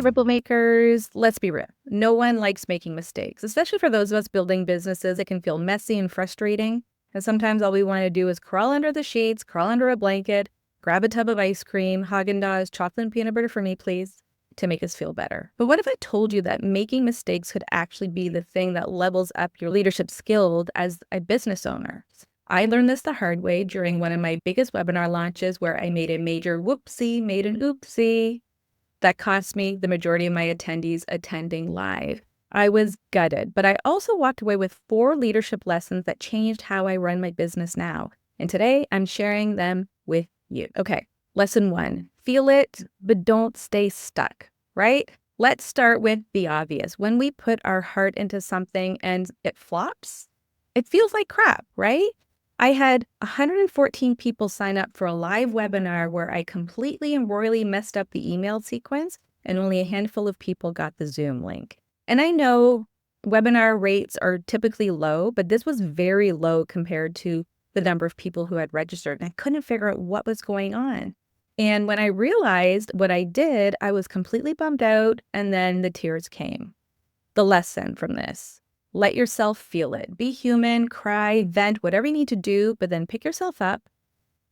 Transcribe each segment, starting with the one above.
Hey, Ripple Makers, let's be real. No one likes making mistakes, especially for those of us building businesses. It can feel messy and frustrating. And sometimes all we want to do is crawl under the sheets, crawl under a blanket, grab a tub of ice cream, Haagen-Dazs, chocolate and peanut butter for me, please, to make us feel better. But what if I told you that making mistakes could actually be the thing that levels up your leadership skills as a business owner? I learned this the hard way during one of my biggest webinar launches where I made a major whoopsie, made an oopsie. That cost me the majority of my attendees attending live. I was gutted, but I also walked away with 4 leadership lessons that changed how I run my business now. And today I'm sharing them with you. Okay, lesson 1, feel it, but don't stay stuck, right? Let's start with the obvious. When we put our heart into something and it flops, it feels like crap, right? I had 114 people sign up for a live webinar where I completely and royally messed up the email sequence, and only a handful of people got the Zoom link. And I know webinar rates are typically low, but this was very low compared to the number of people who had registered, and I couldn't figure out what was going on. And when I realized what I did, I was completely bummed out, and then the tears came. The lesson from this: let yourself feel it. Be human, cry, vent, whatever you need to do, but then pick yourself up.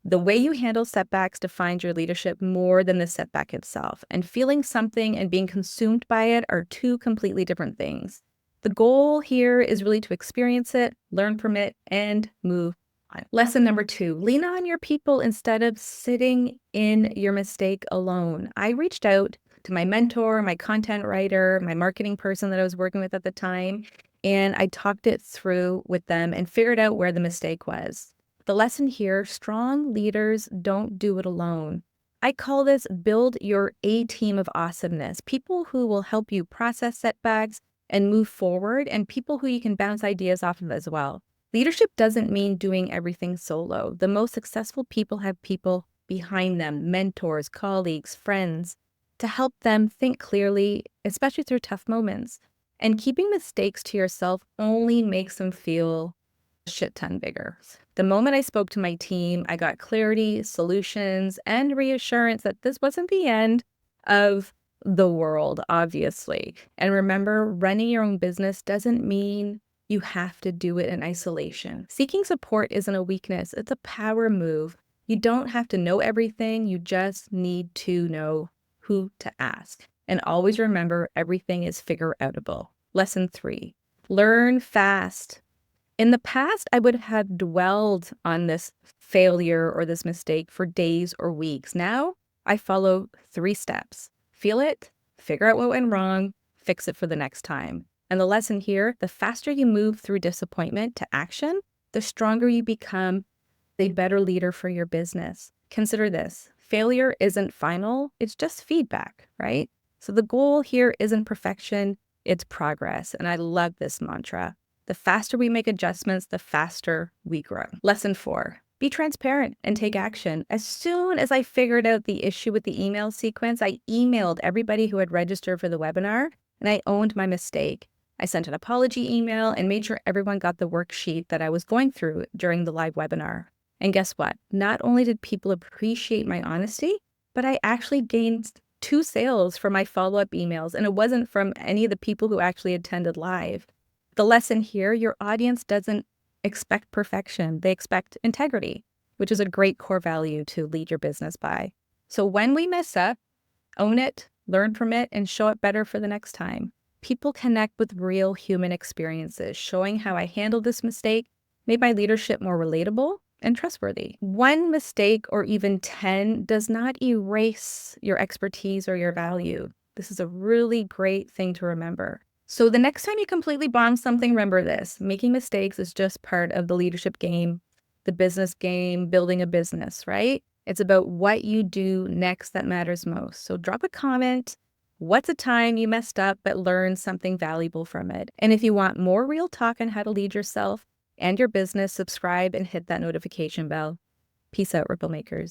The way you handle setbacks defines your leadership more than the setback itself. And feeling something and being consumed by it are 2 completely different things. The goal here is really to experience it, learn from it, and move on. Lesson number 2, lean on your people instead of sitting in your mistake alone. I reached out to my mentor, my content writer, my marketing person that I was working with at the time, and I talked it through with them and figured out where the mistake was. The lesson here: strong leaders don't do it alone. I call this build your A-team of awesomeness, people who will help you process setbacks and move forward, and people who you can bounce ideas off of as well. Leadership doesn't mean doing everything solo. The most successful people have people behind them, mentors, colleagues, friends, to help them think clearly, especially through tough moments. And keeping mistakes to yourself only makes them feel a shit ton bigger. The moment I spoke to my team, I got clarity, solutions, and reassurance that this wasn't the end of the world, obviously. And remember, running your own business doesn't mean you have to do it in isolation. Seeking support isn't a weakness, it's a power move. You don't have to know everything, you just need to know who to ask. And always remember, everything is figure-outable. Lesson 3, learn fast. In the past, I would have dwelled on this failure or this mistake for days or weeks. Now, I follow 3 steps. Feel it, figure out what went wrong, fix it for the next time. And the lesson here: the faster you move through disappointment to action, the stronger you become, the better leader for your business. Consider this: failure isn't final, it's just feedback, right? So the goal here isn't perfection, it's progress. And I love this mantra. The faster we make adjustments, the faster we grow. Lesson 4, be transparent and take action. As soon as I figured out the issue with the email sequence, I emailed everybody who had registered for the webinar, and I owned my mistake. I sent an apology email and made sure everyone got the worksheet that I was going through during the live webinar. And guess what? Not only did people appreciate my honesty, but I actually gained 2 sales from my follow-up emails, and it wasn't from any of the people who actually attended live. The lesson here: your audience doesn't expect perfection, they expect integrity, which is a great core value to lead your business by. So when we mess up, own it, learn from it, and show it better for the next time. People connect with real human experiences. Showing how I handled this mistake made my leadership more relatable and trustworthy. 1 mistake or even 10 does not erase your expertise or your value. This is a really great thing to remember. So the next time you completely bomb something, remember this: making mistakes is just part of the leadership game, the business game, building a business, right? It's about what you do next that matters most. So drop a comment. What's a time you messed up but learned something valuable from it? And if you want more real talk on how to lead yourself and your business, subscribe and hit that notification bell. Peace out, Ripple Makers.